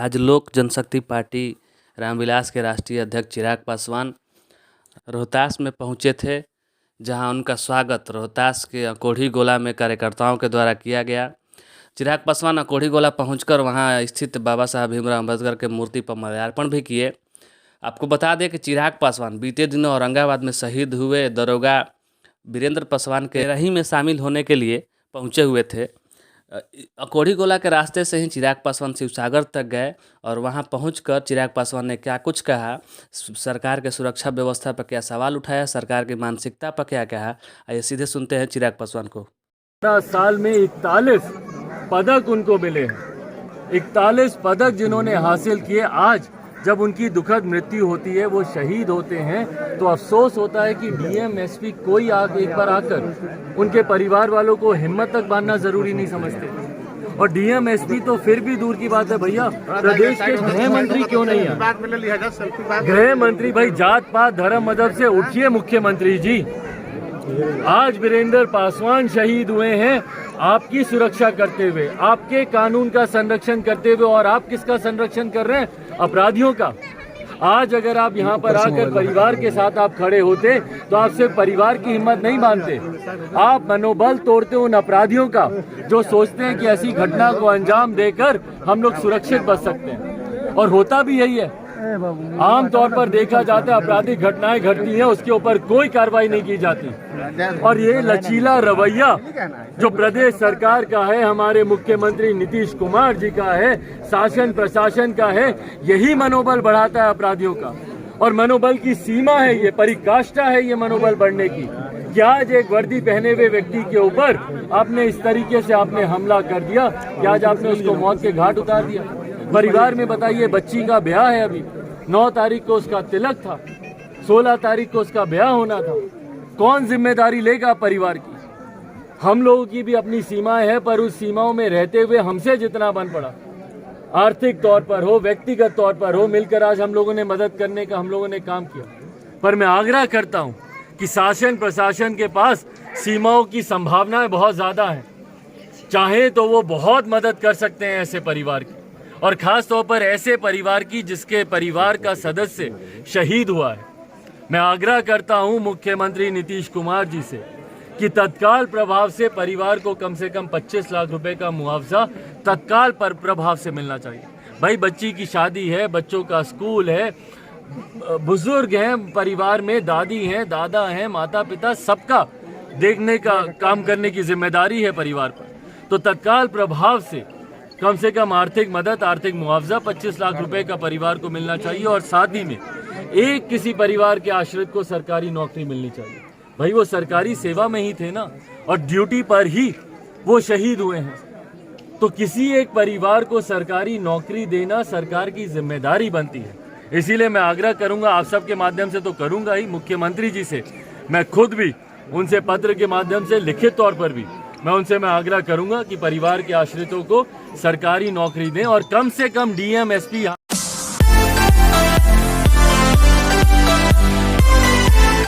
आज लोक जनशक्ति पार्टी रामविलास के राष्ट्रीय अध्यक्ष चिराग पासवान रोहतास में पहुंचे थे, जहां उनका स्वागत रोहतास के अकोढ़ी गोला में कार्यकर्ताओं के द्वारा किया गया। चिराग पासवान अकोढ़ी गोला पहुंचकर वहां स्थित बाबा साहब भीमराव अम्बेडकर के मूर्ति पर माल्यार्पण भी किए। आपको बता दें कि चिराग पासवान बीते दिनों औरंगाबाद में शहीद हुए दरोगा वीरेंद्र पासवान के रही में शामिल होने के लिए पहुंचे हुए थे। अकोढ़ी गोला के रास्ते से ही चिराग पासवान शिवसागर तक गए और वहां पहुंचकर चिराग पासवान ने क्या कुछ कहा, सरकार के सुरक्षा व्यवस्था पर क्या सवाल उठाया, सरकार की मानसिकता पर क्या कहा, आइए सीधे सुनते हैं चिराग पासवान को। 15 साल में 41 पदक उनको मिले हैं। 41 पदक जिन्होंने हासिल किए, आज जब उनकी दुखद मृत्यु होती है, वो शहीद होते हैं, तो अफसोस होता है कि डीएम एसपी कोई एक बार आकर उनके परिवार वालों को हिम्मत तक बांधना जरूरी नहीं समझते। और डीएम एसपी तो फिर भी दूर की बात है भैया, प्रदेश के गृह मंत्री क्यों नहीं है? गृह मंत्री भाई, जात पात धर्म मजहब से उठिए मुख्यमंत्री जी। आज वीरेंद्र पासवान शहीद हुए हैं आपकी सुरक्षा करते हुए, आपके कानून का संरक्षण करते हुए, और आप किसका संरक्षण कर रहे हैं? अपराधियों का। आज अगर आप यहाँ पर आकर परिवार के साथ आप खड़े होते तो आपसे परिवार की हिम्मत नहीं बांधते। आप मनोबल तोड़ते उन अपराधियों का जो सोचते हैं कि ऐसी घटना को अंजाम देकर हम लोग सुरक्षित बच सकते हैं, और होता भी यही है। आमतौर पर देखा जाता है आपराधिक घटनाएं घटती हैं, उसके ऊपर कोई कार्रवाई नहीं की जाती। और ये लचीला रवैया जो प्रदेश सरकार का है, हमारे मुख्यमंत्री नीतीश कुमार जी का है, शासन प्रशासन का है, यही मनोबल बढ़ाता है अपराधियों का। और मनोबल की सीमा है, ये परिकाष्ठा है ये मनोबल बढ़ने की। कि आज एक वर्दी पहने हुए व्यक्ति के ऊपर आपने इस तरीके से आपने हमला कर दिया कि आज आपने उसको मौत के घाट उतार दिया। परिवार में बताइए, बच्ची का ब्याह है, अभी 9 तारीख को उसका तिलक था, 16 तारीख को उसका ब्याह होना था। कौन जिम्मेदारी लेगा परिवार की? हम लोगों की भी अपनी सीमाएं हैं, पर उस सीमाओं में रहते हुए हमसे जितना बन पड़ा, आर्थिक तौर पर हो, व्यक्तिगत तौर पर हो, मिलकर आज हम लोगों ने मदद करने का हम लोगों ने काम किया। पर मैं आग्रह करता हूं कि शासन प्रशासन के पास सीमाओं की संभावनाएं बहुत ज्यादा हैं। चाहे तो वो बहुत मदद कर सकते हैं ऐसे परिवार की, और खास तौर पर ऐसे परिवार की जिसके परिवार का सदस्य शहीद हुआ है। मैं आग्रह करता हूं मुख्यमंत्री नीतीश कुमार जी से कि तत्काल प्रभाव से परिवार को कम से कम 25 लाख रुपए का मुआवजा तत्काल पर प्रभाव से मिलना चाहिए। भाई, बच्ची की शादी है, बच्चों का स्कूल है, बुजुर्ग हैं परिवार में, दादी हैं, दादा हैं, माता पिता, सबका देखने का काम करने की जिम्मेदारी है परिवार पर। तो तत्काल प्रभाव से कम आर्थिक मदद, आर्थिक मुआवजा 25 लाख रुपए का परिवार को मिलना चाहिए। और साथ ही में एक किसी परिवार के आश्रित को सरकारी नौकरी मिलनी चाहिए। भाई, वो सरकारी सेवा में ही थे ना, और ड्यूटी पर ही वो शहीद हुए हैं। तो किसी एक परिवार को सरकारी नौकरी देना सरकार की जिम्मेदारी बनती है। इसीलिए मैं आग्रह करूंगा, आप सबके माध्यम से तो करूंगा ही, मुख्यमंत्री जी से मैं खुद भी उनसे पत्र के माध्यम से, लिखित तौर पर भी मैं आग्रह करूंगा कि परिवार के आश्रितों को सरकारी नौकरी दें, और कम से कम डीएम एसपी